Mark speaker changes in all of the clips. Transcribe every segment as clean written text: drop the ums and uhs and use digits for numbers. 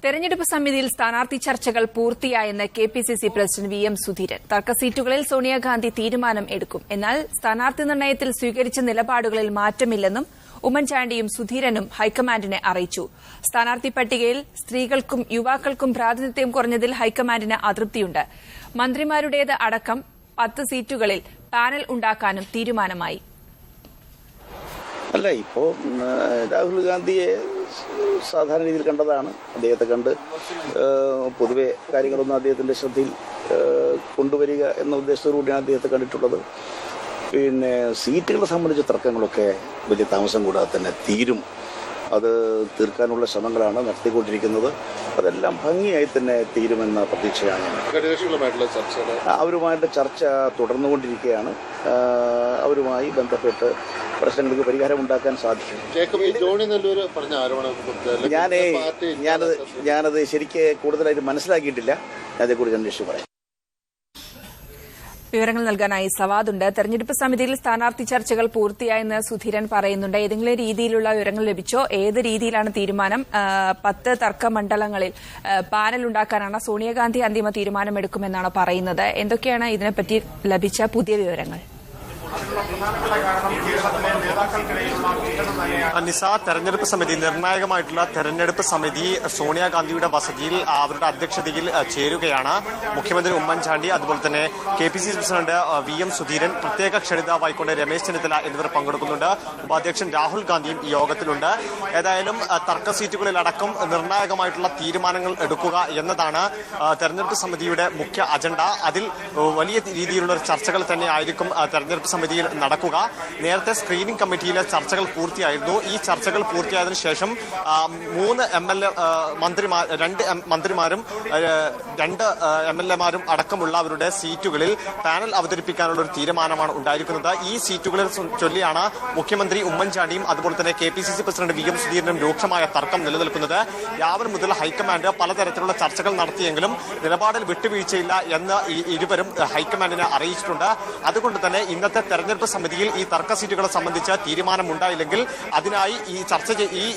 Speaker 1: തെരഞ്ഞെടുപ്പ് സമിതിയിൽ സ്ഥാനാർത്ഥി ചർച്ചകൾ പൂർത്തിയായെന്ന് KPCC president VM. Sudheeran. തർക്കസീറ്റുകളിൽ Sonia Gandhi തീരുമാനം എടുക്കും. എന്നാൽ സ്ഥാനാർത്ഥി നിർണയത്തിൽ സ്വീകരിച്ച നിലപാടുകളിൽ മാറ്റമില്ലെന്നും ഉമ്മൻചാണ്ടിയും സുധീരനും ഹൈക്കമാൻഡിനെ അറിയിച്ചു. സ്ഥാനാർത്ഥി പട്ടികയിൽ സ്ത്രീകൾക്കും യുവാക്കൾക്കും പ്രാതിനിധ്യം കുറഞ്ഞതിൽ ഹൈക്കമാൻഡിന് അതൃപ്തിയുണ്ട്. മന്ത്രിമാരുടേത് അടക്കം 10 സീറ്റുകളിൽ പാനൽ ഉണ്ടാക്കാനും തീരുമാനമായി.
Speaker 2: അല്ല, ഇപ്പോൾ രാഹുൽ ഗാന്ധിയെ സാധാരണ രീതിയിൽ കണ്ടതാണ്. അദ്ദേഹത്തെ കണ്ട് പൊതുവെ കാര്യങ്ങളൊന്നും അദ്ദേഹത്തിൻ്റെ ശ്രദ്ധയിൽ കൊണ്ടുവരിക എന്ന ഉദ്ദേശത്തോടുകൂടിയാണ് അദ്ദേഹത്തെ കണ്ടിട്ടുള്ളത്. പിന്നെ സീറ്റുകളെ സംബന്ധിച്ച തർക്കങ്ങളൊക്കെ വലിയ താമസം കൂടാതെ തന്നെ തീരും. അത് തീർക്കാനുള്ള ശ്രമങ്ങളാണ് നടത്തിക്കൊണ്ടിരിക്കുന്നത്. അതെല്ലാം ഭംഗിയായി തന്നെ തീരുമെന്ന പ്രതീക്ഷയാണ്. അവരുമായിട്ട് ചർച്ച തുടർന്നുകൊണ്ടിരിക്കുകയാണ്. അവരുമായി ബന്ധപ്പെട്ട് പ്രശ്നങ്ങൾക്ക് പരിഹാരമുണ്ടാക്കാൻ സാധിക്കും. ഞാനത് ശരിക്ക് കൂടുതലായിട്ട് മനസ്സിലാക്കിയിട്ടില്ല. അതേക്കുറിച്ച് അന്വേഷിച്ച് പറയാം.
Speaker 1: വിവരങ്ങൾ നൽകാനായി സവാദുണ്ട്. തെരഞ്ഞെടുപ്പ് സമിതിയിൽ സ്ഥാനാർത്ഥി ചർച്ചകൾ പൂർത്തിയായെന്ന് സുധീരൻ പറയുന്നുണ്ട്. ഏതെങ്കിലും രീതിയിലുള്ള വിവരങ്ങൾ ലഭിച്ചോ? ഏത് രീതിയിലാണ് തീരുമാനം? 10 തർക്ക മണ്ഡലങ്ങളിൽ പാനൽ ഉണ്ടാക്കാനാണ് സോണിയാഗാന്ധി അന്തിമ തീരുമാനമെടുക്കുമെന്നാണ് പറയുന്നത്. എന്തൊക്കെയാണ് ഇതിനെപ്പറ്റി ലഭിച്ച പുതിയ വിവരങ്ങൾ?
Speaker 3: നിസ, തെരഞ്ഞെടുപ്പ് സമിതി നിർണായകമായിട്ടുള്ള തെരഞ്ഞെടുപ്പ് സമിതി സോണിയാഗാന്ധിയുടെ വസതിയിൽ അവരുടെ അധ്യക്ഷതയിൽ ചേരുകയാണ്. മുഖ്യമന്ത്രി ഉമ്മൻചാണ്ടി, അതുപോലെ തന്നെ കെപിസിസി പ്രസിഡന്റ് വി.എം. സുധീരൻ, പ്രത്യേക ക്ഷണിതാവായിക്കൊണ്ട് രമേശ് ചെന്നിത്തല എന്നിവർ പങ്കെടുക്കുന്നുണ്ട്. ഉപാധ്യക്ഷൻ രാഹുൽ ഗാന്ധിയും ഈ യോഗത്തിലുണ്ട്. ഏതായാലും തർക്ക സീറ്റുകളിലടക്കം നിർണായകമായിട്ടുള്ള തീരുമാനങ്ങൾ എടുക്കുക എന്നതാണ് തെരഞ്ഞെടുപ്പ് സമിതിയുടെ മുഖ്യ അജണ്ട. അതിൽ വലിയ രീതിയിലുള്ള ചർച്ചകൾ തന്നെ ആയിരിക്കും തെരഞ്ഞെടുപ്പ് സമിതിയിൽ നടക്കുക. നേരത്തെ സ്ക്രീനിംഗ് കമ്മിറ്റിയിലെ ചർച്ചകൾ പൂർത്തിയായിരുന്നു. ഈ ചർച്ചകൾ പൂർത്തിയായതിനു ശേഷം 3 മന്ത്രിമാരും 2 MLA-മാരും അടക്കമുള്ളവരുടെ സീറ്റുകളിൽ പാനൽ അവതരിപ്പിക്കാനുള്ള ഒരു തീരുമാനമാണ് ഉണ്ടായിരിക്കുന്നത്. ഈ സീറ്റുകളിൽ ചൊല്ലിയാണ് മുഖ്യമന്ത്രി ഉമ്മൻചാണ്ടിയും അതുപോലെ തന്നെ കെപിസിസി പ്രസിഡന്റ് വി.എം. സുധീരനും രൂക്ഷമായ തർക്കം നിലനിൽക്കുന്നത്. രാവിലെ മുതൽ ഹൈക്കമാൻഡ് പലതരത്തിലുള്ള ചർച്ചകൾ നടത്തിയെങ്കിലും നിലപാടിൽ വിട്ടുവീഴ്ചയില്ല എന്ന് ഇരുവരും ഹൈക്കമാൻഡിനെ അറിയിച്ചിട്ടുണ്ട്. അതുകൊണ്ട് തന്നെ ഇന്നത്തെ തെരഞ്ഞെടുപ്പ് സമിതിയിൽ ഈ തർക്ക സീറ്റുകളെ സംബന്ധിച്ച് തീരുമാനമുണ്ടായില്ലെങ്കിൽ അതിനായി ഈ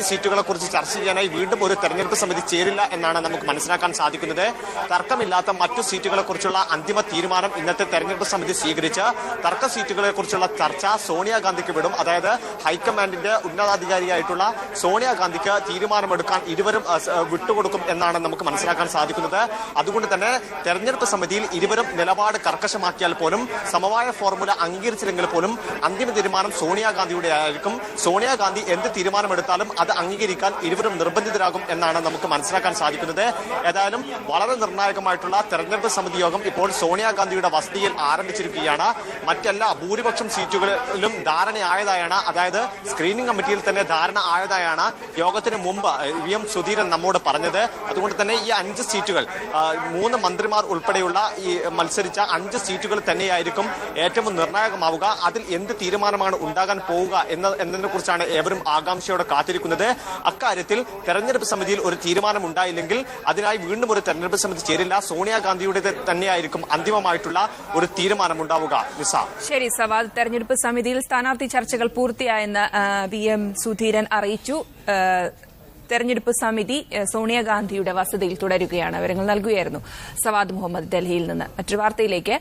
Speaker 3: സീറ്റുകളെ കുറിച്ച് ചർച്ച ചെയ്യാനായി വീണ്ടും ഒരു തെരഞ്ഞെടുപ്പ് സമിതി ചേരില്ല എന്നാണ് നമുക്ക് മനസ്സിലാക്കാൻ സാധിക്കുന്നത്. തർക്കമില്ലാത്ത മറ്റു സീറ്റുകളെ കുറിച്ചുള്ള അന്തിമ തീരുമാനം ഇന്നത്തെ തെരഞ്ഞെടുപ്പ് സമിതി സ്വീകരിച്ച് തർക്ക സീറ്റുകളെ കുറിച്ചുള്ള ചർച്ച സോണിയാഗാന്ധിക്ക് വിടും. അതായത് ഹൈക്കമാൻഡിന്റെ ഉന്നതാധികാരിയായിട്ടുള്ള സോണിയാഗാന്ധിക്ക് തീരുമാനമെടുക്കാൻ ഇരുവരും വിട്ടുകൊടുക്കും എന്നാണ് നമുക്ക് മനസ്സിലാക്കാൻ സാധിക്കുന്നത്. അതുകൊണ്ട് തന്നെ തെരഞ്ഞെടുപ്പ് സമിതിയിൽ ഇരുവരും നിലപാട് കർക്കശമാക്കിയാൽ പോലും, സമവായ ഫോർമുല അംഗീകരിച്ചില്ലെങ്കിൽ പോലും അന്തിമ തീരുമാനം സോണിയാഗാന്ധിയുടെ ആയിരിക്കും. സോണിയാഗാന്ധി എന്ത് തീരുമാനമെടുത്താലും അത് അംഗീകരിക്കാൻ ഇരുവരും നിർബന്ധിതരാകും എന്നാണ് നമുക്ക് മനസ്സിലാക്കാൻ സാധിക്കുന്നത്. ഏതായാലും വളരെ നിർണായകമായിട്ടുള്ള തെരഞ്ഞെടുപ്പ് സമിതി യോഗം ഇപ്പോൾ സോണിയാഗാന്ധിയുടെ വസതിയിൽ ആരംഭിച്ചിരിക്കുകയാണ്. മറ്റെല്ലാ ഭൂരിപക്ഷം സീറ്റുകളിലും ധാരണയായതായാണ്, അതായത് സ്ക്രീനിംഗ് കമ്മിറ്റിയിൽ തന്നെ ധാരണ ആയതായാണ് യോഗത്തിന് മുമ്പ് വി.എം. സുധീരൻ നമ്മോട് പറഞ്ഞത്. അതുകൊണ്ട് തന്നെ ഈ 5 സീറ്റുകൾ 3 മന്ത്രിമാർ ഉൾപ്പെടെയുള്ള ഈ മത്സരിച്ച 5 സീറ്റുകൾ തന്നെയായിരിക്കും ഏറ്റവും നിർണായകമാവുക. അതിൽ എന്ത് തീരുമാനമാണ് ഉണ്ടാകാൻ പോവുക എന്നതിനെ കുറിച്ചാണ് ഏവരും ആകാംക്ഷയോടെ കാത്തിരിക്കുന്നത്. അക്കാര്യത്തിൽ തെരഞ്ഞെടുപ്പ് സമിതിയിൽ ഒരു തീരുമാനം ഉണ്ടായില്ലെങ്കിൽ അതിനായി വീണ്ടും ഒരു തെരഞ്ഞെടുപ്പ് സമിതി ചേരില്ല. സോണിയാഗാന്ധിയുടെ തന്നെയായിരിക്കും അന്തിമമായിട്ടുള്ള ഒരു തീരുമാനം ഉണ്ടാവുക.
Speaker 1: ശരി സവാദ്, തെരഞ്ഞെടുപ്പ് സമിതിയിൽ സ്ഥാനാർത്ഥി ചർച്ചകൾ പൂർത്തിയായെന്ന് വി.എം. സുധീരൻ അറിയിച്ചു. തെരഞ്ഞെടുപ്പ് സമിതി സോണിയാഗാന്ധിയുടെ വസതിയിൽ തുടരുകയാണ്. വിവരങ്ങൾ നൽകുകയായിരുന്നു സവാദ് മുഹമ്മദ് ഡൽഹിയിൽ നിന്ന്. മറ്റൊരു വാർത്തയിലേക്ക്.